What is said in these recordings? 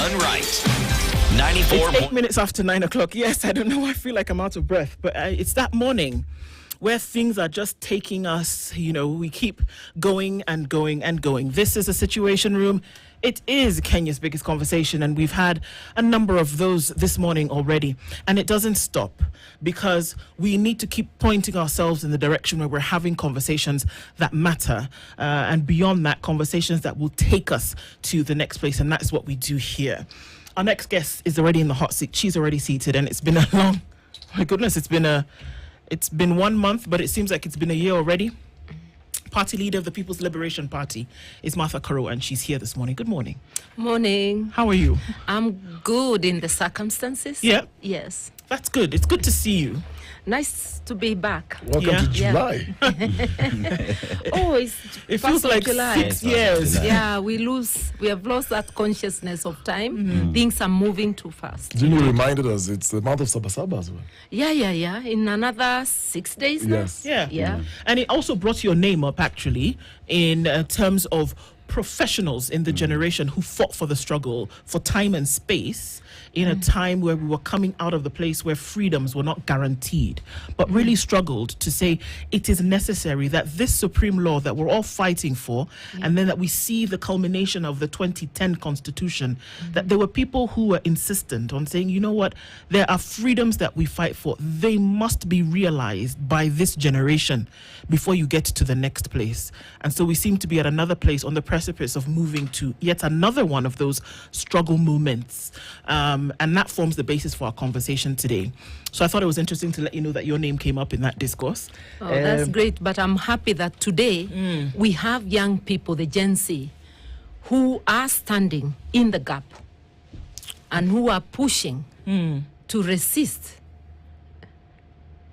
done right. 94. It's 8 minutes after 9 o'clock. Yes, I don't know why I feel like I'm out of breath, but it's that morning where things are just taking us, we keep going and going and going. This is a Situation Room. It is Kenya's biggest conversation, and we've had a number of those this morning already. And it doesn't stop, because we need to keep pointing ourselves in the direction where we're having conversations that matter, and beyond that, conversations that will take us to the next place. And that's what we do here. Our next guest is already in the hot seat. She's already seated, and it's been a long, my goodness, it's been 1 month, but it seems like it's been a year already. Party leader of the People's Liberation Party is Martha Karua, and she's here this morning. Good morning. Morning. How are you? I'm good in the circumstances. Yeah? Yes. That's good. It's good to see you. Nice to be back. Welcome to July. It feels like July. 6 years. Yeah, we have lost that consciousness of time. Mm-hmm. Things are moving too fast. Jimmy reminded us it's the month of Sabasaba as well. Yeah. In another 6 days now. Yes. Yeah. Yeah. And it also brought your name up, actually, in terms of professionals in the generation who fought for the struggle for time and space in a time where we were coming out of the place where freedoms were not guaranteed, but really struggled to say it is necessary that this supreme law that we're all fighting for, and then that we see the culmination of the 2010 Constitution, that there were people who were insistent on saying, you know what, there are freedoms that we fight for. They must be realized by this generation before you get to the next place. And so we seem to be at another place on the precipice of moving to yet another one of those struggle moments. And that forms the basis for our conversation today. So I thought it was interesting to let you know that your name came up in that discourse. Oh, that's great. But I'm happy that today we have young people, the Gen Z, who are standing in the gap and who are pushing to resist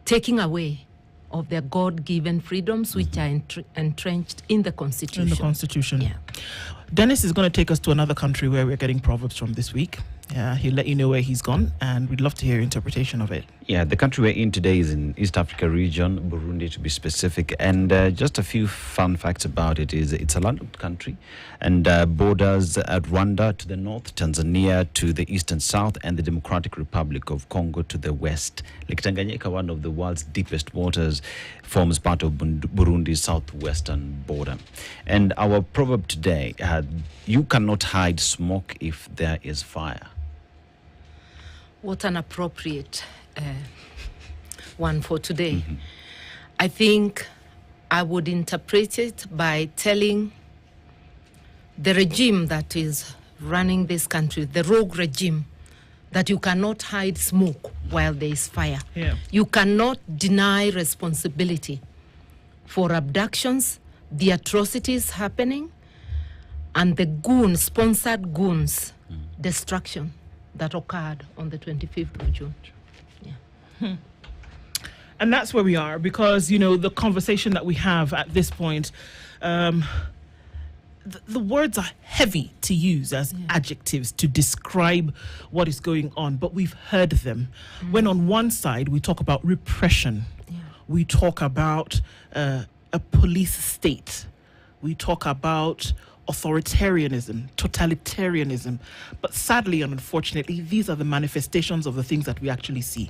taking away of their God-given freedoms, which are entrenched in the Constitution. In the Constitution. Yeah. Dennis is going to take us to another country where we're getting proverbs from this week. He'll let you know where he's gone, and we'd love to hear your interpretation of it. Yeah, the country we're in today is in East Africa region, Burundi to be specific. And just a few fun facts about it is it's a landlocked country and borders at Rwanda to the north, Tanzania to the east and south, and the Democratic Republic of Congo to the west. Lake Tanganyika, one of the world's deepest waters, forms part of Burundi's southwestern border. And our proverb today, you cannot hide smoke if there is fire. What an appropriate one for today. I think I would interpret it by telling the regime that is running this country, the rogue regime, that you cannot hide smoke while there is fire. Yeah. You cannot deny responsibility for abductions, the atrocities happening, and the sponsored goons, destruction that occurred on the 25th of June. Yeah. And that's where we are, because, the conversation that we have at this point, the words are heavy to use as adjectives to describe what is going on, but we've heard them. When on one side we talk about repression, we talk about a police state, we talk about authoritarianism, totalitarianism. But sadly and unfortunately, these are the manifestations of the things that we actually see.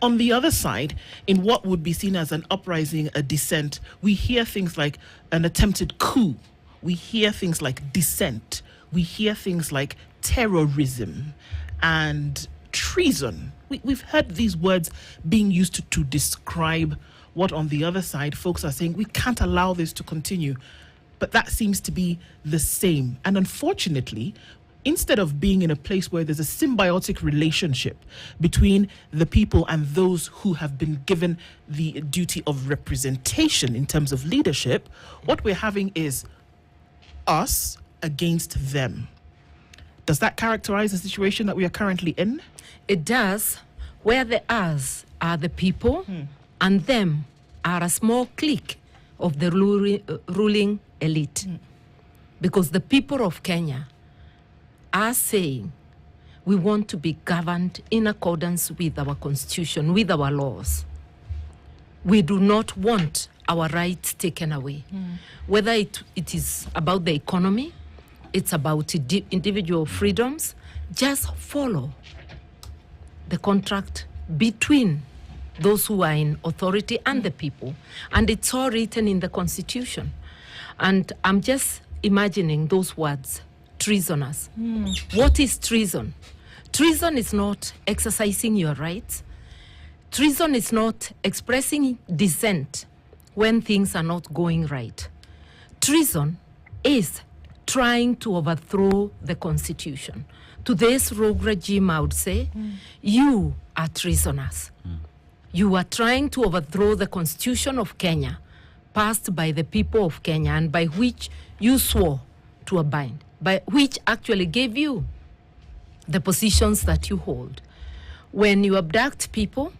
On the other side, in what would be seen as an uprising, a dissent, we hear things like an attempted coup. We hear things like dissent. We hear things like terrorism and treason. We've heard these words being used to describe what on the other side folks are saying, we can't allow this to continue. But that seems to be the same. And unfortunately, instead of being in a place where there's a symbiotic relationship between the people and those who have been given the duty of representation in terms of leadership, what we're having is us against them. Does that characterize the situation that we are currently in? It does, where the us are the people and them are a small clique of the ruling elite. Because the people of Kenya are saying we want to be governed in accordance with our constitution, with our laws. We do not want our rights taken away. Whether it is about the economy, it's about individual freedoms. Just follow the contract between those who are in authority and the people. And it's all written in the Constitution. And I'm just imagining those words, treasonous. What is treason? Treason is not exercising your rights. Treason is not expressing dissent when things are not going right. Treason is trying to overthrow the Constitution. To this rogue regime, I would say, you are treasonous. You are trying to overthrow the Constitution of Kenya, passed by the people of Kenya, and by which you swore to abide, by which actually gave you the positions that you hold. When you abduct people,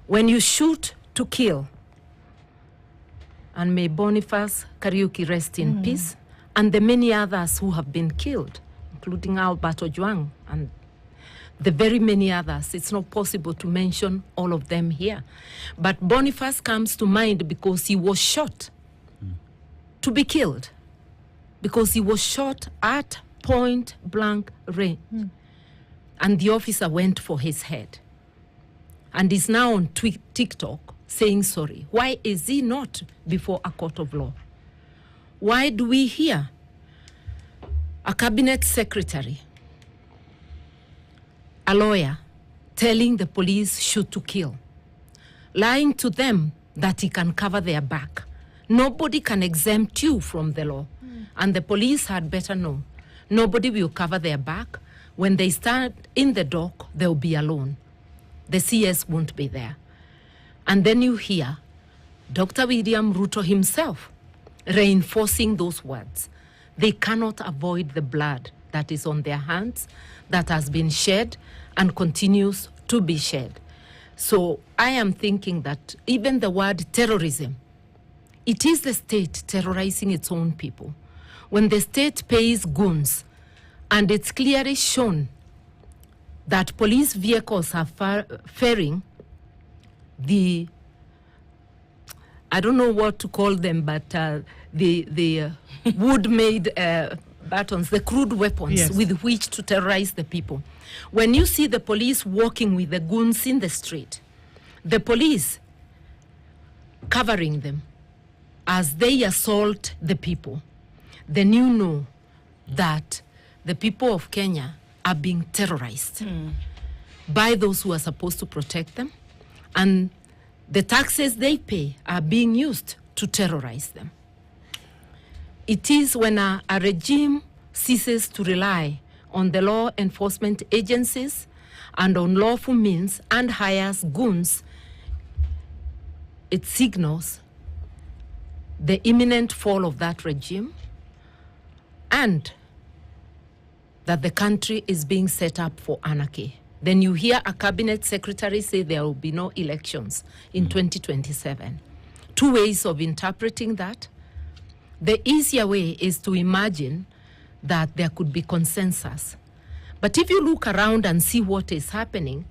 when you shoot to kill, and may Boniface Kariuki rest in peace, and the many others who have been killed, including Albert Ojwang and the very many others. It's not possible to mention all of them here. But Boniface comes to mind because he was shot to be killed, because he was shot at point blank range. And the officer went for his head. And is now on TikTok saying sorry. Why is he not before a court of law? Why do we hear a cabinet secretary, a lawyer, telling the police shoot to kill, lying to them that he can cover their back? Nobody can exempt you from the law. And the police had better know. Nobody will cover their back. When they stand in the dock, they'll be alone. The CS won't be there. And then you hear Dr. William Ruto himself reinforcing those words. They cannot avoid the blood that is on their hands, that has been shed and continues to be shed. So I am thinking that even the word terrorism, it is the state terrorizing its own people. When the state pays goons, and it's clearly shown that police vehicles are ferrying the, I don't know what to call them, but the wood-made batons, the crude weapons with which to terrorize the people. When you see the police walking with the goons in the street, the police covering them as they assault the people, then you know that the people of Kenya are being terrorized by those who are supposed to protect them, and the taxes they pay are being used to terrorize them. It is when a regime ceases to rely on the law enforcement agencies and on lawful means and hires goons, it signals the imminent fall of that regime and that the country is being set up for anarchy. Then you hear a cabinet secretary say there will be no elections in 2027. Two ways of interpreting that. The easier way is to imagine that there could be consensus. But if you look around and see what is happening,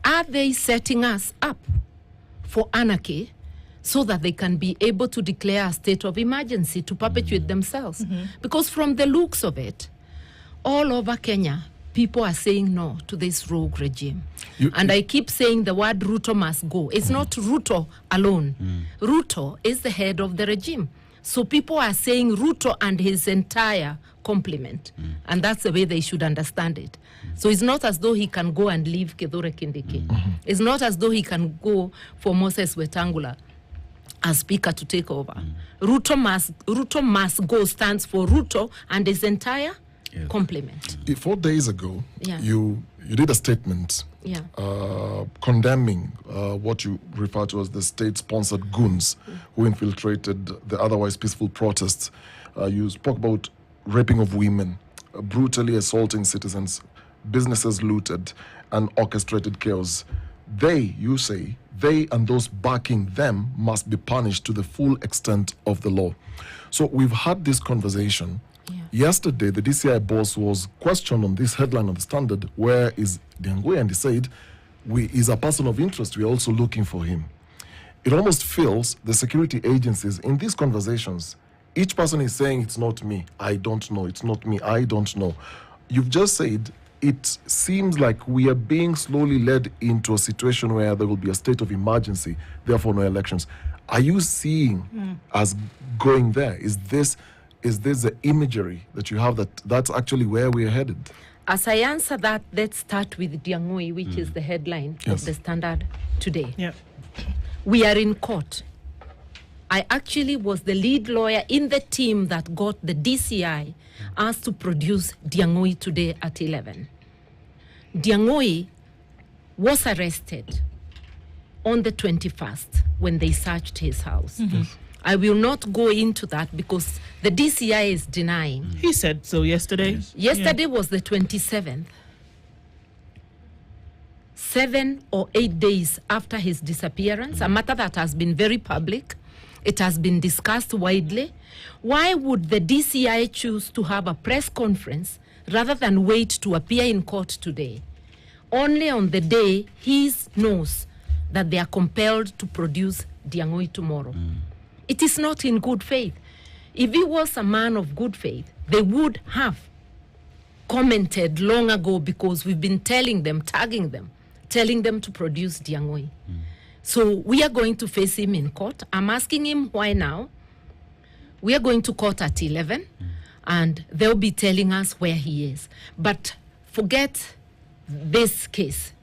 are they setting us up for anarchy so that they can be able to declare a state of emergency to perpetuate themselves? Because from the looks of it, all over Kenya, people are saying no to this rogue regime. And I keep saying the word Ruto must go. It's not Ruto alone. Ruto is the head of the regime. So people are saying Ruto and his entire complement. And that's the way they should understand it. So it's not as though he can go and leave Kithure Kindiki. It's not as though he can go for Moses Wetangula as speaker to take over. Ruto must go stands for Ruto and his entire complement. 4 days ago, you did a statement condemning what you refer to as the state-sponsored goons who infiltrated the otherwise peaceful protests. You spoke about raping of women, brutally assaulting citizens, businesses looted, and orchestrated chaos. They, you say, they and those backing them must be punished to the full extent of the law. So we've had this conversation. Yesterday, the DCI boss was questioned on this headline of the Standard, where is Dengwe, and he said, he's a person of interest, we're also looking for him. It almost feels the security agencies in these conversations Each person is saying, it's not me, I don't know, it's not me, I don't know. You've just said, it seems like we are being slowly led into a situation where there will be a state of emergency, therefore no elections. Are you seeing us going there? Is this the imagery that you have that's actually where we are headed? As I answer that, let's start with Diang'ui, which is the headline of the Standard today. Yeah. We are in court. I actually was the lead lawyer in the team that got the DCI asked to produce Diang'ui today at 11. Diang'ui was arrested on the 21st when they searched his house. I will not go into that because the DCI is denying. He said so yesterday. Yesterday was the 27th. 7 or 8 days after his disappearance, a matter that has been very public. It has been discussed widely. Why would the DCI choose to have a press conference rather than wait to appear in court today? Only on the day he knows that they are compelled to produce Diang'ui tomorrow. It is not in good faith. If he was a man of good faith, they would have commented long ago because we've been telling them, tagging them, telling them to produce Diang'ui. So we are going to face him in court. I'm asking him why now. We are going to court at 11 and they'll be telling us where he is. But forget this case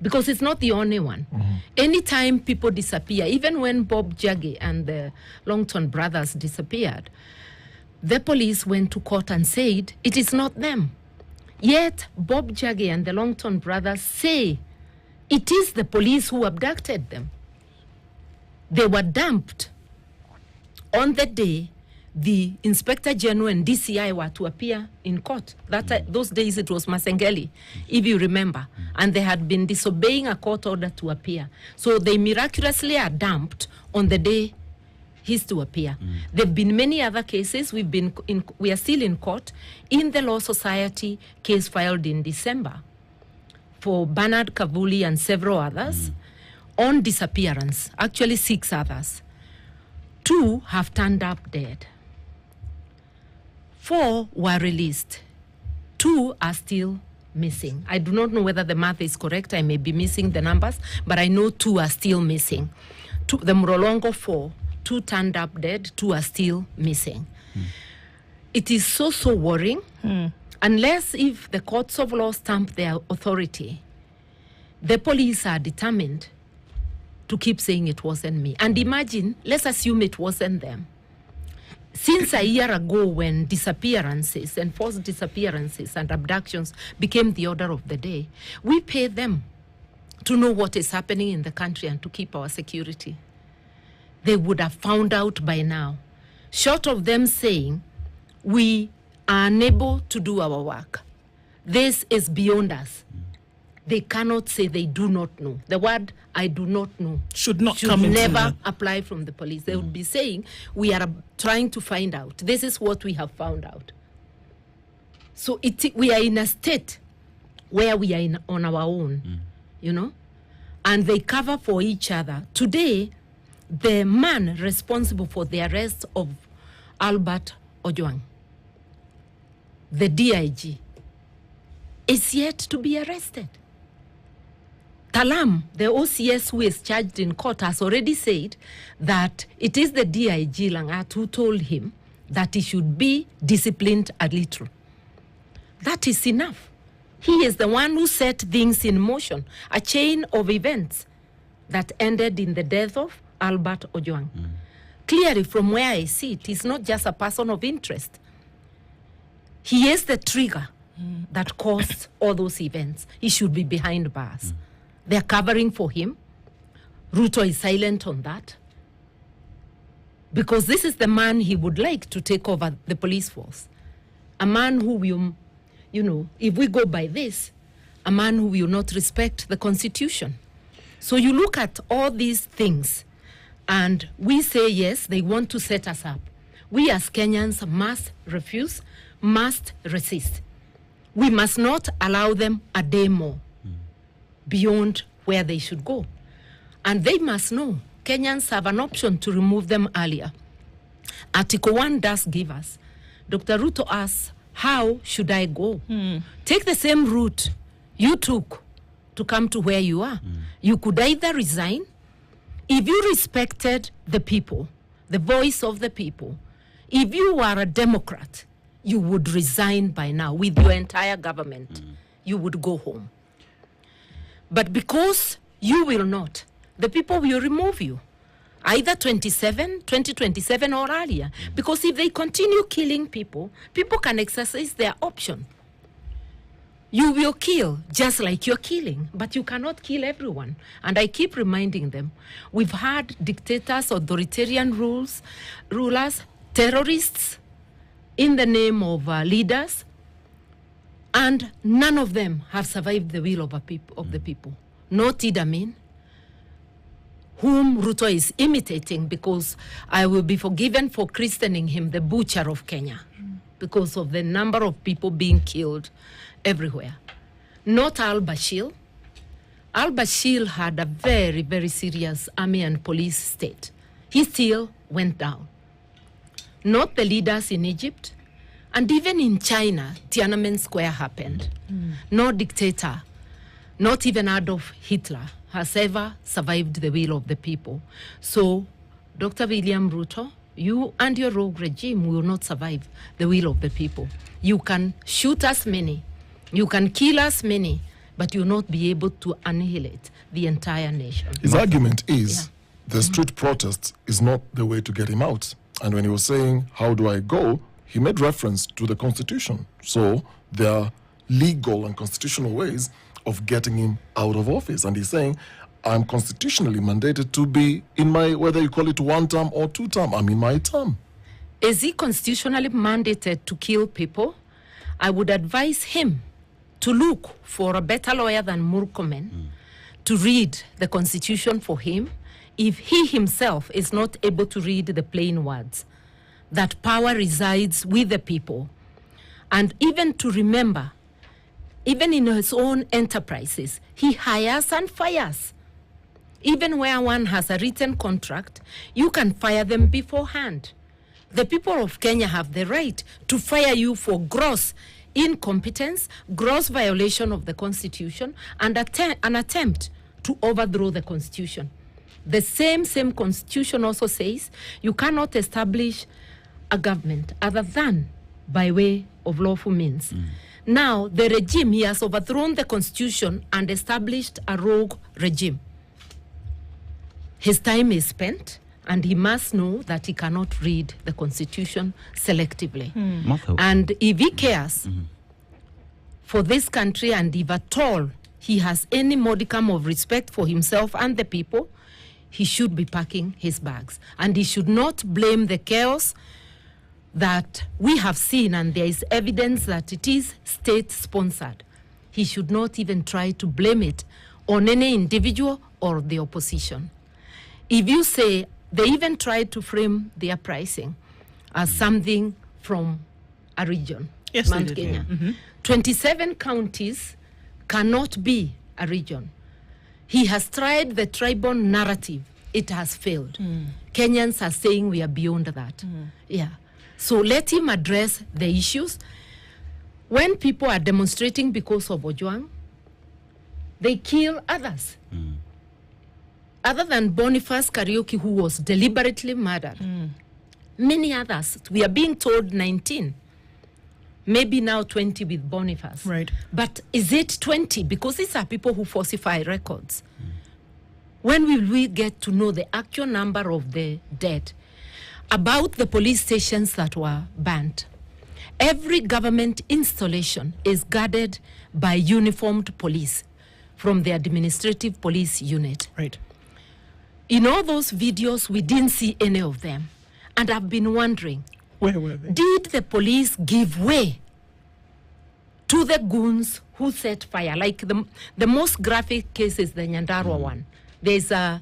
because it's not the only one. Anytime people disappear, even when Bob Jaggi and the Longton brothers disappeared, the police went to court and said it is not them. Yet Bob Jaggi and the Longton brothers say it is the police who abducted them. They were dumped on the day the Inspector General and DCI were to appear in court. Those days it was Masengeli, if you remember. And they had been disobeying a court order to appear. So they miraculously are dumped on the day he's to appear. There have been many other cases. We are still in court in the Law Society case filed in December for Bernard Kavuli and several others on disappearance, actually 6 others. 2 have turned up dead. 4 were released. 2 are still missing. I do not know whether the math is correct. I may be missing the numbers, but I know 2 are still missing. The Mrolongo 4, 2 turned up dead, 2 are still missing. It is so worrying. Unless if the courts of law stamp their authority, the police are determined to keep saying it wasn't me. And imagine, let's assume it wasn't them. Since a year ago when disappearances, enforced disappearances and abductions became the order of the day, we pay them to know what is happening in the country and to keep our security. They would have found out by now. Short of them saying, we are unable to do our work. This is beyond us. They cannot say they do not know. The word I do not know should come into never apply from the police. They would be saying, we are trying to find out. This is what we have found out. So we are in a state where we are on our own, you know, and they cover for each other. Today, the man responsible for the arrest of Albert Ojwang, the DIG, is yet to be arrested. Talam, the OCS who is charged in court, has already said that it is the DIG Langat who told him that he should be disciplined a little. That is enough. He is the one who set things in motion, a chain of events that ended in the death of Albert Ojwang. Clearly, from where I see it, he's not just a person of interest. He is the trigger that caused all those events. He should be behind bars. They're covering for him. Ruto is silent on that. Because this is the man he would like to take over the police force. A man who will, you know, if we go by this, a man who will not respect the Constitution. So you look at all these things, and we say, yes, they want to set us up. We as Kenyans must refuse, must resist. We must not allow them a day more beyond where they should go. And they must know Kenyans have an option to remove them earlier. Article 1 does give us. Dr. Ruto asks, how should I go? Take the same route you took to come to where you are. You could either resign. If you respected the people, the voice of the people, if you were a Democrat, you would resign by now with your entire government. You would go home. But because you will not, the people will remove you, either 2027 or earlier. Because if they continue killing people, people can exercise their option. You will kill just like you're killing, but you cannot kill everyone. And I keep reminding them, we've had dictators, authoritarian rulers, terrorists in the name of leaders, and none of them have survived the will of the people. Not Idi Amin, whom Ruto is imitating, because I will be forgiven for christening him the butcher of Kenya, because of the number of people being killed everywhere. Not al-Bashir. Al-Bashir had a very, very serious army and police state. He still went down. Not the leaders in Egypt. And even in China, Tiananmen Square happened. No dictator, not even Adolf Hitler, has ever survived the will of the people. So, Dr. William Ruto, you and your rogue regime will not survive the will of the people. You can shoot us many, you can kill us many, but you'll not be able to annihilate the entire nation. His argument is the street protest is not the way to get him out. And when he was saying, how do I go? He made reference to the Constitution. So there are legal and constitutional ways of getting him out of office. And he's saying, I'm constitutionally mandated to be in my, whether you call it 1 term or 2 term, I'm in my term. Is he constitutionally mandated to kill people? I would advise him to look for a better lawyer than Murkomen to read the Constitution for him if he himself is not able to read the plain words, that power resides with the people. And even to remember, even in his own enterprises, he hires and fires. Even where one has a written contract, you can fire them beforehand. The people of Kenya have the right to fire you for gross incompetence, gross violation of the Constitution, and an attempt to overthrow the Constitution. The same Constitution also says you cannot establish a government other than by way of lawful means. Now, the regime, he has overthrown the Constitution and established a rogue regime. His time is spent, and he must know that he cannot read the Constitution selectively. And if he cares for this country, and if at all he has any modicum of respect for himself and the people, he should be packing his bags. And he should not blame the chaos that we have seen, and there is evidence that it is state-sponsored. He should not even try to blame it on any individual or the opposition. If you say, they even tried to frame the uprising as something from a region, Mount Kenya. 27 counties cannot be a region. He has tried the tribal narrative. It has failed. Kenyans are saying we are beyond that. So let him address the issues. When people are demonstrating because of Ojwang, they kill others. Other than Boniface Kariuki, who was deliberately murdered, many others, we are being told 19, maybe now 20 with Boniface. Right. But is it 20? Because these are people who falsify records. When will we get to know the actual number of the dead? About the police stations that were banned. Every government installation is guarded by uniformed police from the administrative police unit. Right. In all those videos, we didn't see any of them. And I've been wondering, where were they? Did the police give way to the goons who set fire? Like the most graphic case is the Nyandarua one. There's a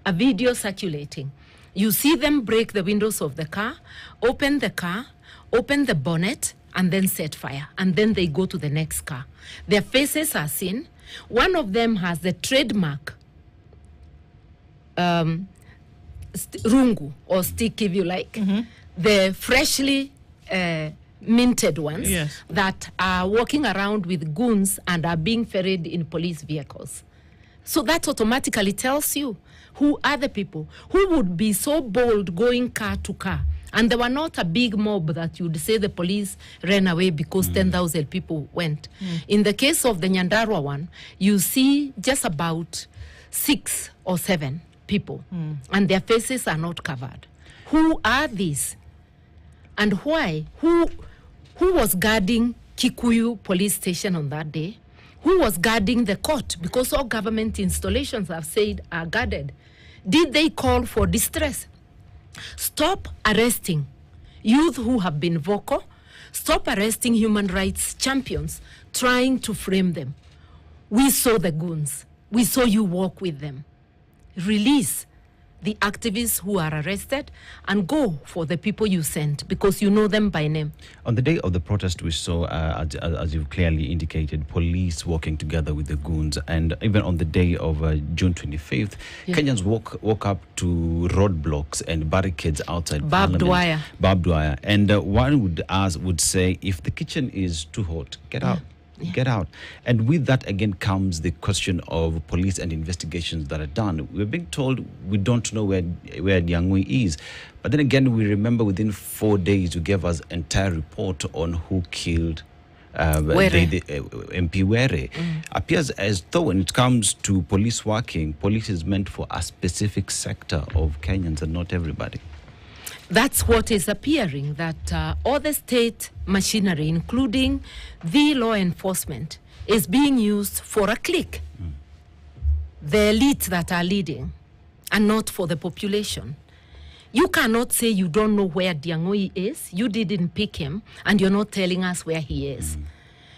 video circulating. You see them break the windows of the car, open the bonnet, and then set fire. And then they go to the next car. Their faces are seen. One of them has the trademark rungu, or stick if you like, the freshly minted ones Yes. that are walking around with goons and are being ferried in police vehicles. So that automatically tells you who are the people who would be so bold going car to car. And they were not a big mob that you'd say the police ran away because 10,000 people went. In the case of the Nyandarua one, you see just about 6 or 7 people, and their faces are not covered. Who are these? And why? Who was guarding Kikuyu police station on that day? Who was guarding the court? Because all government installations have said are guarded. Did they call for distress? Stop arresting youth who have been vocal. Stop arresting human rights champions, trying to frame them. We saw the goons. We saw you walk with them. Release the activists who are arrested and go for the people you sent because you know them by name. On the day of the protest, we saw, as you've clearly indicated, police working together with the goons. And even on the day of June 25th, Kenyans woke up to roadblocks and barricades outside Barbed Parliament. wire. Barbed wire. And one would say, if the kitchen is too hot, get out. Get out. And with that again comes the question of police and investigations that are done. We're being told we don't know where Nyang'ui is. But then again, we remember within 4 days you gave us entire report on who killed the MP Were. Appears as though when it comes to police working, police is meant for a specific sector of Kenyans and not everybody. That's what is appearing, that all the state machinery, including the law enforcement, is being used for a clique. The elite that are leading, and not for the population. You cannot say you don't know where Nyang'ui is, you didn't pick him, and you're not telling us where he is.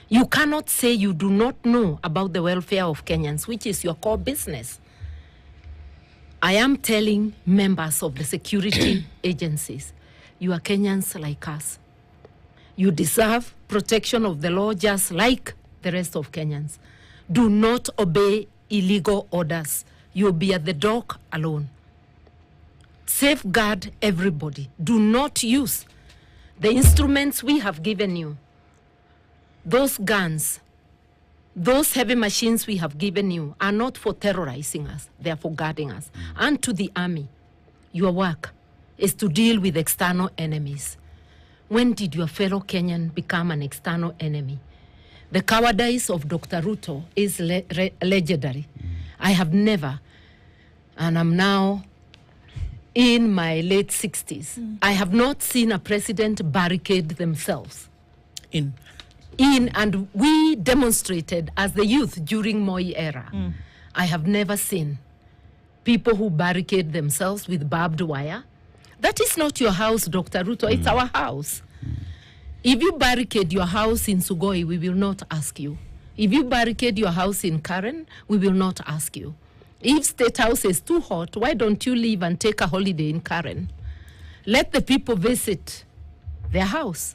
You cannot say you do not know about the welfare of Kenyans, which is your core business. I am telling members of the security agencies, you are Kenyans like us. You deserve protection of the law just like the rest of Kenyans. Do not obey illegal orders. You'll be at the dock alone. Safeguard everybody. Do not use the instruments we have given you. Those guns, those heavy machines we have given you are not for terrorizing us. They are for guarding us. And to the army, your work is to deal with external enemies. When did your fellow Kenyan become an external enemy? The cowardice of Dr. Ruto is legendary. I have never, and I'm now in my late 60s, I have not seen a president barricade themselves. And we demonstrated as the youth during Moi era. I have never seen people who barricade themselves with barbed wire. That is not your house, Dr. Ruto. It's our house. If you barricade your house in Sugoi, we will not ask you. If you barricade your house in Karen, we will not ask you. If State House is too hot, why don't you leave and take a holiday in Karen? Let the people visit their house.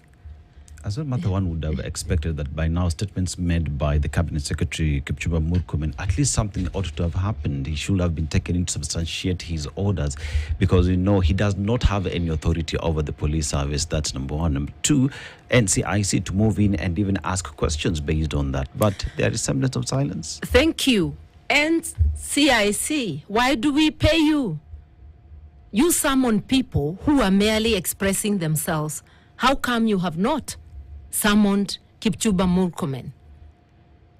As well, Martha, one would have expected that by now statements made by the Cabinet Secretary, Kipchumba Murkomen, at least something ought to have happened. He should have been taken in to substantiate his orders because we know he does not have any authority over the police service. That's number one. Number two, NCIC to move in and even ask questions based on that. But there is semblance of silence. Thank you. NCIC, why do we pay you? You summon people who are merely expressing themselves. How come you have not summoned Kipchumba Murkomen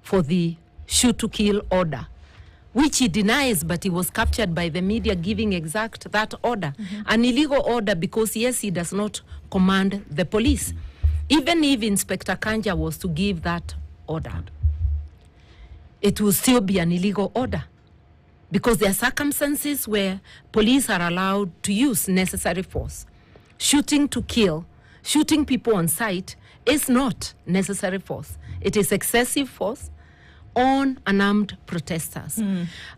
for the shoot to kill order, which he denies, but he was captured by the media giving exact that order. An illegal order because, yes, he does not command the police. Even if Inspector Kanja was to give that order, it will still be an illegal order because there are circumstances where police are allowed to use necessary force. Shooting to kill, shooting people on sight is not necessary force. It is excessive force on unarmed protesters.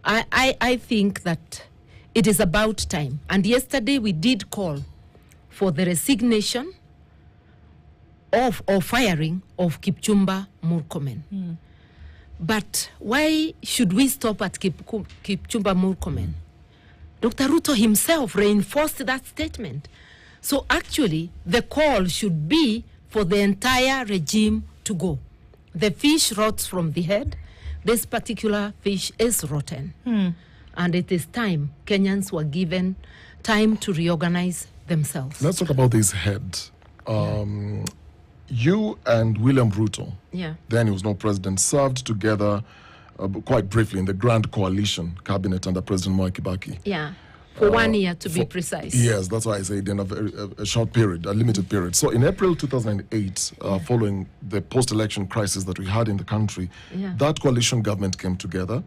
I think that it is about time. And yesterday we did call for the resignation of or firing of Kipchumba Murkomen. But why should we stop at Kipchumba Murkomen? Dr. Ruto himself reinforced that statement. So actually, the call should be for the entire regime to go. The fish rots from the head. This particular fish is rotten. And it is time. Kenyans were given time to reorganize themselves. Let's talk about this head. You and William Ruto, then he was no president, served together quite briefly in the Grand Coalition cabinet under President Mwai Kibaki. Yeah, for 1 year to be precise. Yes, that's why I said in a short period, a limited period. So in April 2008, following the post-election crisis that we had in the country, that coalition government came together.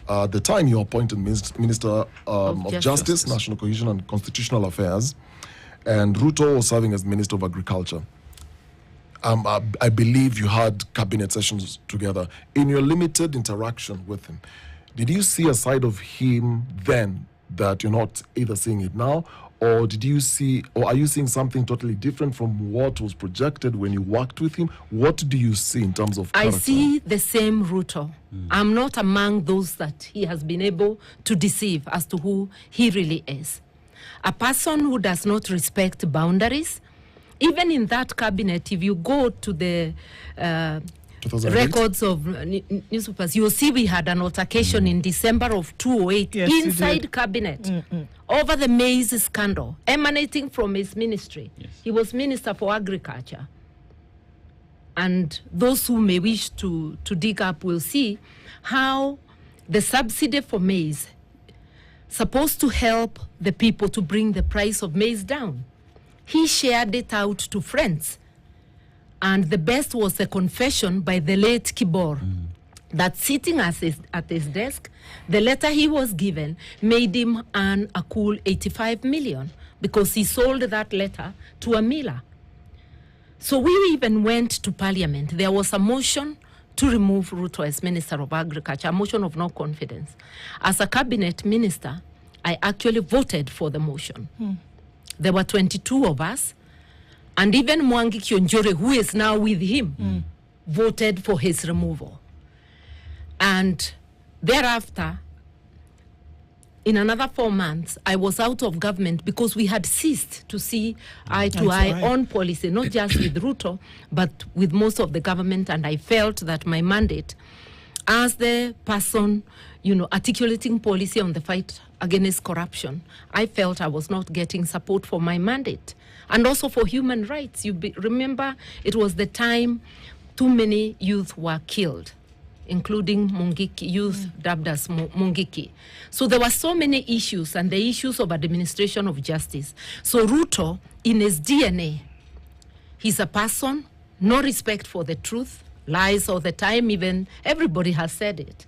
At the time, you appointed Minister of Justice, National Cohesion and Constitutional Affairs, and Ruto was serving as Minister of Agriculture. I believe you had cabinet sessions together. In your limited interaction with him, did you see a side of him then that you're not either seeing it now, or are you seeing something totally different from what was projected when you worked with him? What do you see in terms of character? I see the same Ruto. I'm not among those that he has been able to deceive as to who he really is. A person who does not respect boundaries. Even in that cabinet, if you go to the records of newspapers, you'll see we had an altercation in December of 2008 inside cabinet over the maize scandal emanating from his ministry. He was Minister for Agriculture. And those who may wish to dig up will see how the subsidy for maize supposed to help the people to bring the price of maize down. He shared it out to friends. And the best was a confession by the late Kibor that sitting at his desk, the letter he was given made him earn a cool 85 million because he sold that letter to a miller. So we even went to Parliament. There was a motion to remove Ruto as Minister of Agriculture, a motion of no confidence. As a cabinet minister, I actually voted for the motion. There were 22 of us, and even Mwangi Kionjore, who is now with him, voted for his removal. And thereafter, in another 4 months, I was out of government because we had ceased to see eye to eye on policy, not just with Ruto, but with most of the government. And I felt that my mandate as the person, articulating policy on the fight against corruption, I felt I was not getting support for my mandate. And also for human rights. Remember, it was the time too many youth were killed, including Mungiki, youth dubbed as Mungiki. So there were so many issues, and the issues of administration of justice. So Ruto, in his DNA, he's a person, no respect for the truth, lies all the time, even everybody has said it.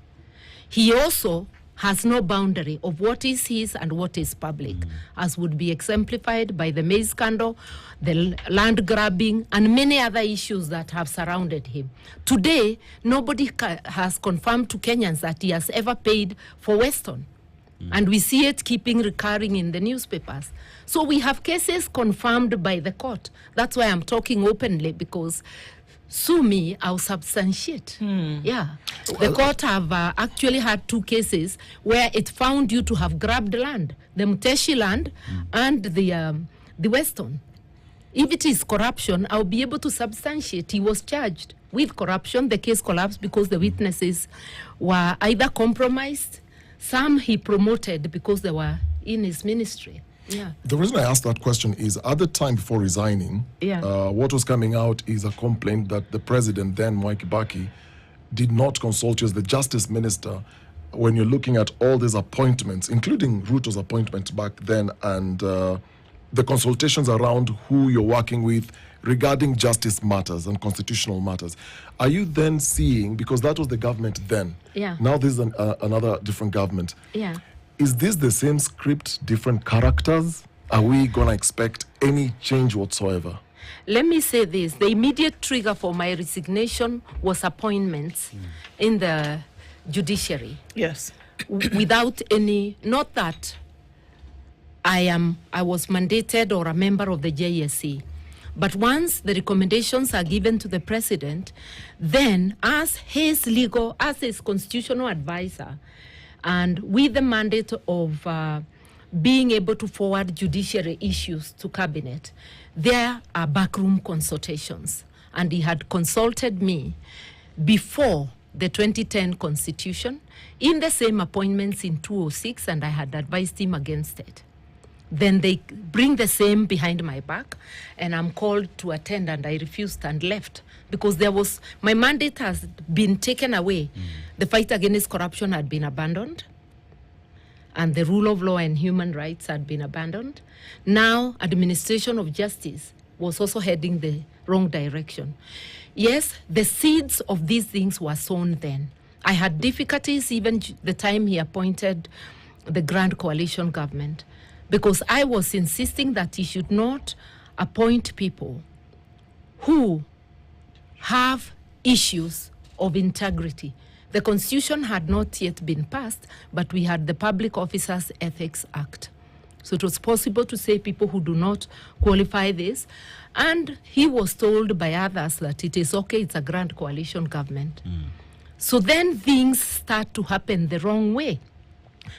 He also has no boundary of what is his and what is public, as would be exemplified by the maize scandal, the land grabbing, and many other issues that have surrounded him. Today, nobody has confirmed to Kenyans that he has ever paid for Weston. And we see it keeping recurring in the newspapers. So we have cases confirmed by the court. That's why I'm talking openly, because sue me, I'll substantiate. Yeah. The court have actually had 2 cases where it found you to have grabbed land, the Muteshi land and the Weston. If it is corruption, I'll be able to substantiate. He was charged with corruption. The case collapsed because the witnesses were either compromised, some he promoted because they were in his ministry. Yeah. The reason I asked that question is at the time before resigning, what was coming out is a complaint that the president then, Mwai Kibaki, did not consult you as the justice minister when you're looking at all these appointments, including Ruto's appointment back then, and the consultations around who you're working with regarding justice matters and constitutional matters. Are you then seeing, because that was the government then, now this is another different government, is this the same script, different characters? Are we going to expect any change whatsoever? Let me say this. The immediate trigger for my resignation was appointments in the judiciary. Yes. Without any, not that I was mandated or a member of the JSC. But once the recommendations are given to the president, then as his constitutional advisor, and with the mandate of being able to forward judiciary issues to cabinet, there are backroom consultations. And he had consulted me before the 2010 constitution in the same appointments in 2006, and I had advised him against it. Then they bring the same behind my back, and I'm called to attend, and I refused and left because my mandate has been taken away. The fight against corruption had been abandoned, and the rule of law and human rights had been abandoned. Now, administration of justice was also heading the wrong direction. Yes, the seeds of these things were sown then. I had difficulties even the time he appointed the Grand Coalition government, because I was insisting that he should not appoint people who have issues of integrity. The Constitution had not yet been passed, but we had the Public Officers Ethics Act. So it was possible to say people who do not qualify this. And he was told by others that it is okay, it's a Grand Coalition government. So then things start to happen the wrong way.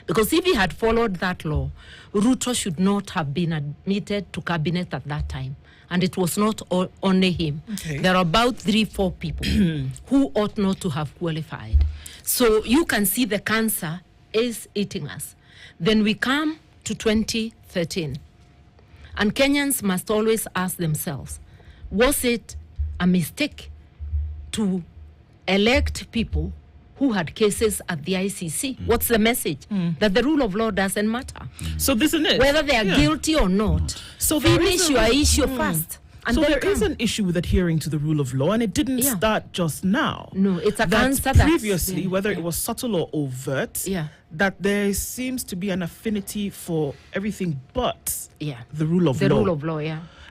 Because if he had followed that law, Ruto should not have been admitted to cabinet at that time. And it was not only him. Okay. There are about 3-4 people who ought not to have qualified. So you can see the cancer is eating us. Then we come to 2013. And Kenyans must always ask themselves, was it a mistake to elect people who had cases at the ICC? What's the message? That the rule of law doesn't matter. So this is it. Whether they are guilty or not. So finish your issue first. And so there is an issue with adhering to the rule of law, and it didn't start just now. No, it's a cancer previously, whether it was subtle or overt, that there seems to be an affinity for everything but the rule of law. The rule of law,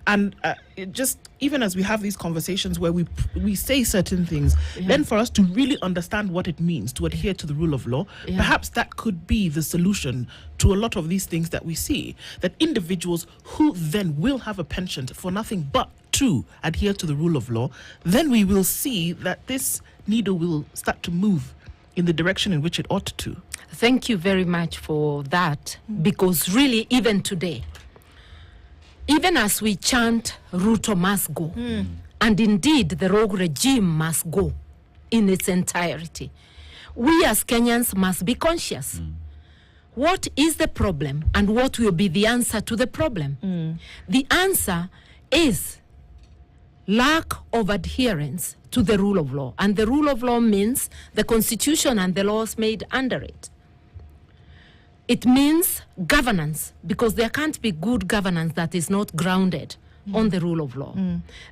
And it just, even as we have these conversations where we say certain things, then for us to really understand what it means to adhere to the rule of law, perhaps that could be the solution to a lot of these things that we see. That individuals who then will have a penchant for nothing but to adhere to the rule of law, then we will see that this needle will start to move in the direction in which it ought to. Thank you very much for that, because really, even today, even as we chant Ruto must go, and indeed the rogue regime must go in its entirety, we as Kenyans must be conscious. What is the problem and what will be the answer to the problem? The answer is lack of adherence to the rule of law. And the rule of law means the Constitution and the laws made under it. It means governance, because there can't be good governance that is not grounded on the rule of law.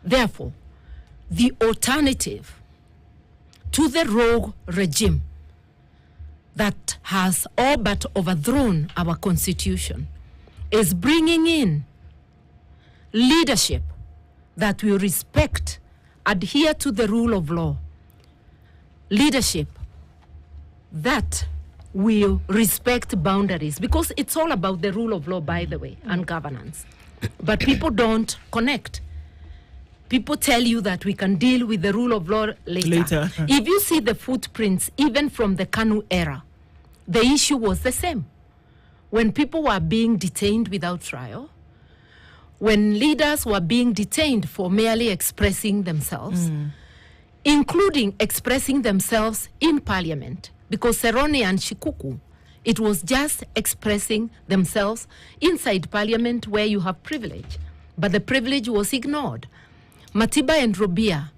Therefore, the alternative to the rogue regime that has all but overthrown our Constitution is bringing in leadership that will respect, adhere to the rule of law, leadership that will respect boundaries, because it's all about the rule of law, by the way, and governance. But people don't connect. People tell you that we can deal with the rule of law later. If you see the footprints, even from the KANU era, the issue was the same. When people were being detained without trial, when leaders were being detained for merely expressing themselves, including expressing themselves in parliament, because Serone and Shikuku, it was just expressing themselves inside parliament where you have privilege, but the privilege was ignored. Matiba and Robia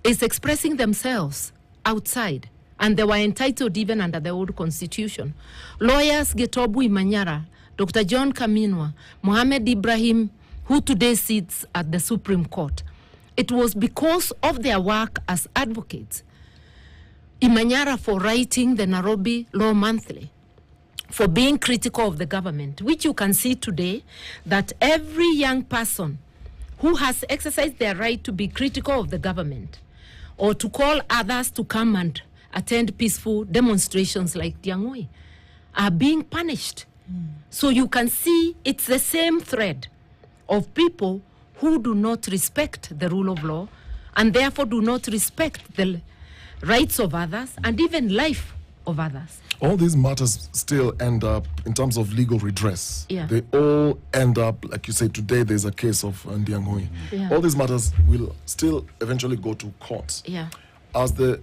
is expressing themselves outside, and they were entitled even under the old constitution. Lawyers Getobu Imanyara, Dr. John Kaminwa, Mohamed Ibrahim, who today sits at the Supreme Court, it was because of their work as advocates. Imanyara for writing the Nairobi Law Monthly, for being critical of the government, which you can see today that every young person who has exercised their right to be critical of the government or to call others to come and attend peaceful demonstrations like Diangoi are being punished. So you can see it's the same thread of people who do not respect the rule of law and therefore do not respect the rights of others and even life of others. All these matters still end up, in terms of legal redress, Yeah. they all end up, like you say, today there's a case of Ndiangui. Yeah. All these matters will still eventually go to court. Yeah. As the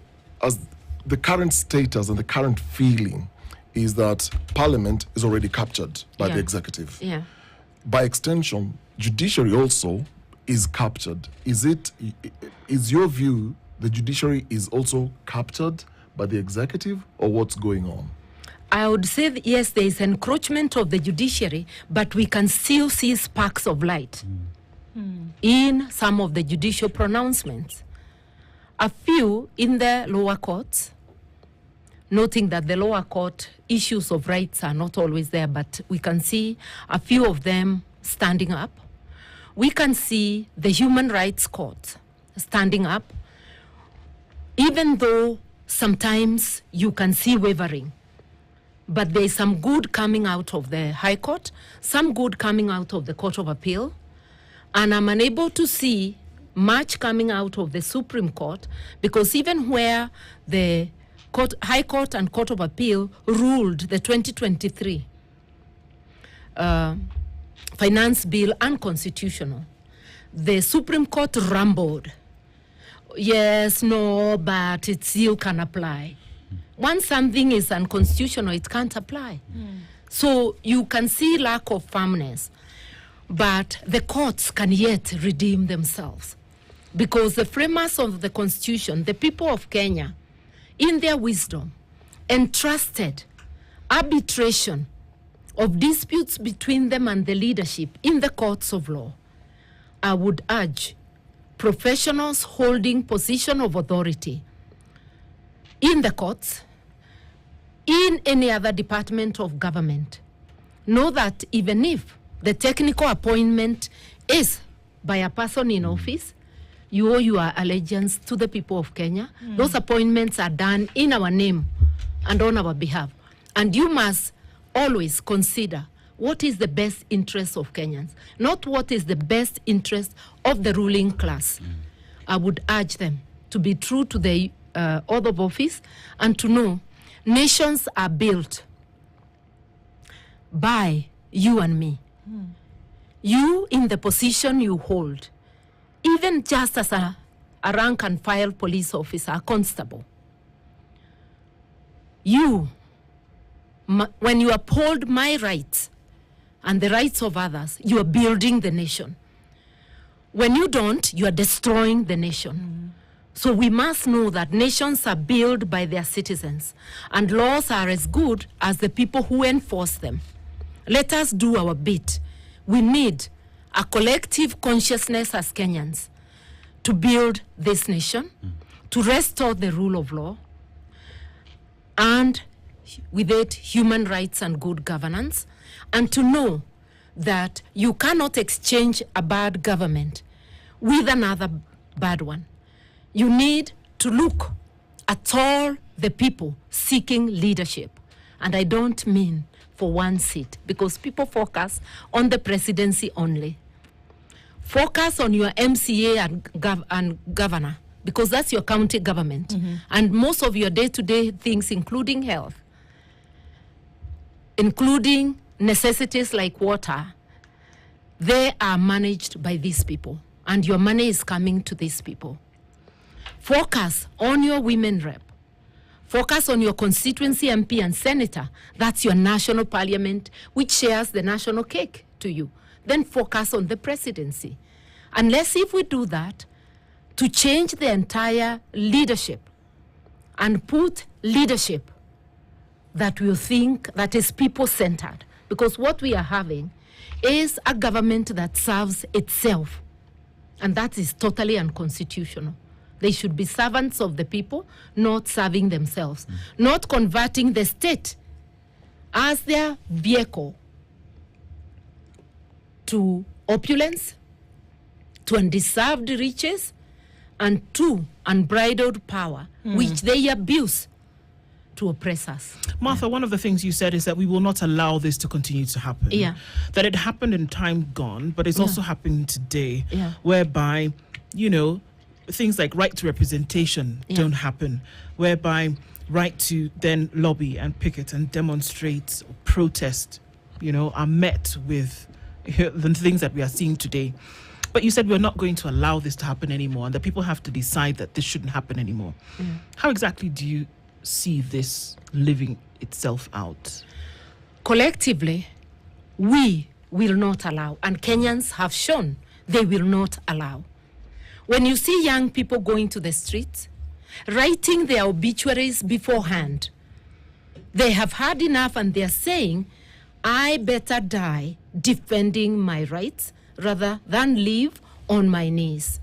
current status and the current feeling is that Parliament is already captured by the executive. Yeah. By extension, judiciary also is captured. Is your view the judiciary is also captured by the executive, or what's going on? I would say that yes, there is encroachment of the judiciary, but we can still see sparks of light in some of the judicial pronouncements. A few in the lower courts, noting that the lower court issues of rights are not always there, but we can see a few of them standing up. We can see the human rights court standing up, even though sometimes you can see wavering. But there is some good coming out of the High Court, some good coming out of the Court of Appeal, and I'm unable to see much coming out of the Supreme Court, because even where the High Court and Court of Appeal ruled the 2023 finance bill unconstitutional, the Supreme Court rumbled. Yes, no, but it still can apply. Once something is unconstitutional, it can't apply. So you can see lack of firmness, but the courts can yet redeem themselves, because the framers of the Constitution, the people of Kenya, in their wisdom, entrusted arbitration of disputes between them and the leadership in the courts of law. I would urge professionals holding position of authority in the courts, in any other department of government, know that even if the technical appointment is by a person in office, you owe your allegiance to the people of Kenya. Those appointments are done in our name and on our behalf. And you must always consider what is the best interest of Kenyans, not what is the best interest of the ruling class. I would urge them to be true to the oath of office and to know nations are built by you and me. You in the position you hold, even just as a rank and file police officer, a constable. You, when you uphold my rights and the rights of others, you are building the nation. When you don't, you are destroying the nation. So we must know that nations are built by their citizens, and laws are as good as the people who enforce them. Let us do our bit. We need a collective consciousness as Kenyans to build this nation, to restore the rule of law, and with it, human rights and good governance, and to know that you cannot exchange a bad government with another bad one. You need to look at all the people seeking leadership. And I don't mean for one seat, because people focus on the presidency only. Focus on your MCA and governor, because that's your county government. And most of your day-to-day things, including health, including necessities like water, they are managed by these people. And your money is coming to these people. Focus on your women rep. Focus on your constituency MP and senator. That's your national parliament, which shares the national cake to you. Then focus on the presidency. Unless if we do that, to change the entire leadership and put leadership that will think that is people-centered. Because what we are having is a government that serves itself. And that is totally unconstitutional. They should be servants of the people, not serving themselves, not converting the state as their vehicle to opulence, to undeserved riches, and to unbridled power, which they abuse to oppress us. Martha, one of the things you said is that we will not allow this to continue to happen. Yeah. That it happened in time gone, but it's also happening today, whereby, you know, things like right to representation don't happen, whereby right to then lobby and picket and demonstrate, or protest, are met with the things that we are seeing today. But you said we're not going to allow this to happen anymore, and that people have to decide that this shouldn't happen anymore. How exactly do you see this living itself out? Collectively, we will not allow, and Kenyans have shown they will not allow. When you see young people going to the streets, writing their obituaries beforehand, they have had enough and they're saying, I better die defending my rights rather than live on my knees.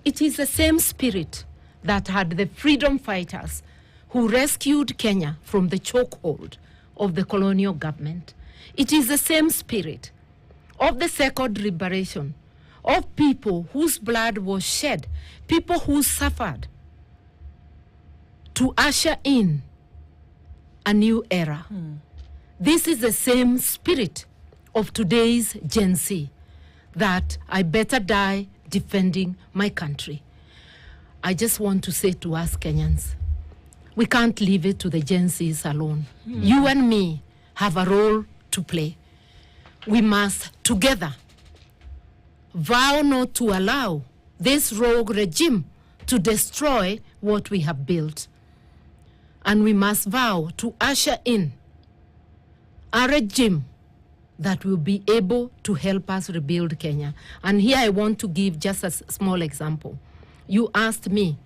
It is the same spirit that had the freedom fighters who rescued Kenya from the chokehold of the colonial government. It is the same spirit of the second liberation, of people whose blood was shed, people who suffered to usher in a new era. This is the same spirit of today's Gen Z, that I better die defending my country. I just want to say to us Kenyans, we can't leave it to the Gen Zs alone. You and me have a role to play. We must together vow not to allow this rogue regime to destroy what we have built. And we must vow to usher in a regime that will be able to help us rebuild Kenya. And here I want to give just a small example. You asked me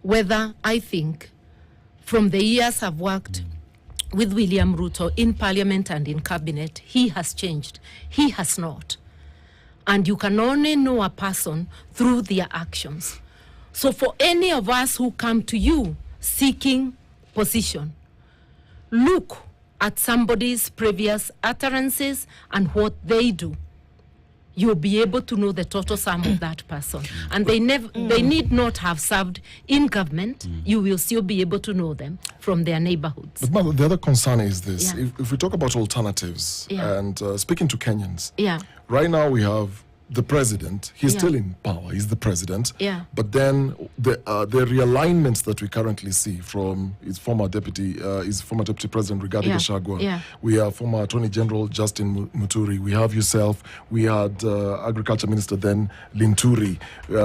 whether I think, from the years I've worked with William Ruto in Parliament and in Cabinet, he has changed. He has not. And you can only know a person through their actions. So for any of us who come to you seeking position, look at somebody's previous utterances and what they do. You'll be able to know the total sum of that person. And they need not have served in government. You will still be able to know them from their neighborhoods. But Mama, the other concern is this. If we talk about alternatives and speaking to Kenyans, right now we have the president. He's still in power. He's the president. But then the realignments that we currently see from his former deputy president Rigathi Gachagua. We have former Attorney General Justin Muturi. We have yourself. We had Agriculture Minister then Linturi.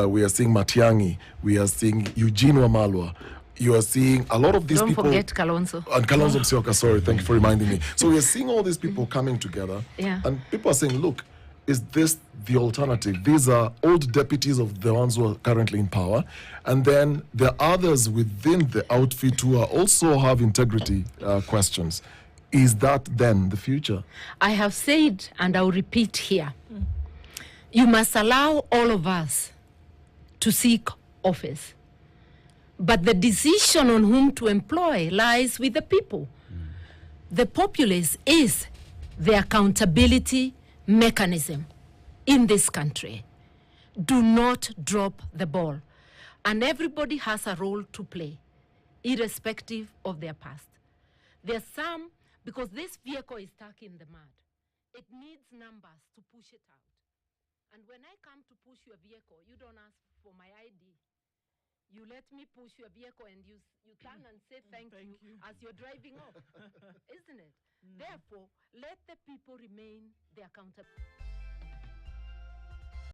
We are seeing Matiang'i. We are seeing Eugene Wamalwa. You are seeing a lot of these people. Don't forget Kalonzo. And Kalonzo Musyoka, sorry, thank you for reminding me. So we are seeing all these people coming together. And people are saying, look, is this the alternative? These are old deputies of the ones who are currently in power. And then there are others within the outfit who are also have integrity questions. Is that then the future? I have said, and I'll repeat here, you must allow all of us to seek office. But the decision on whom to employ lies with the people. The populace is the accountability mechanism in this country. Do not drop the ball. And everybody has a role to play, irrespective of their past. There's some, because this vehicle is stuck in the mud, it needs numbers to push it out. And when I come to push your vehicle, you don't ask for my ID. You let me push your vehicle and you turn and say thank you as you're driving off, isn't it? Therefore, let the people remain the accountable.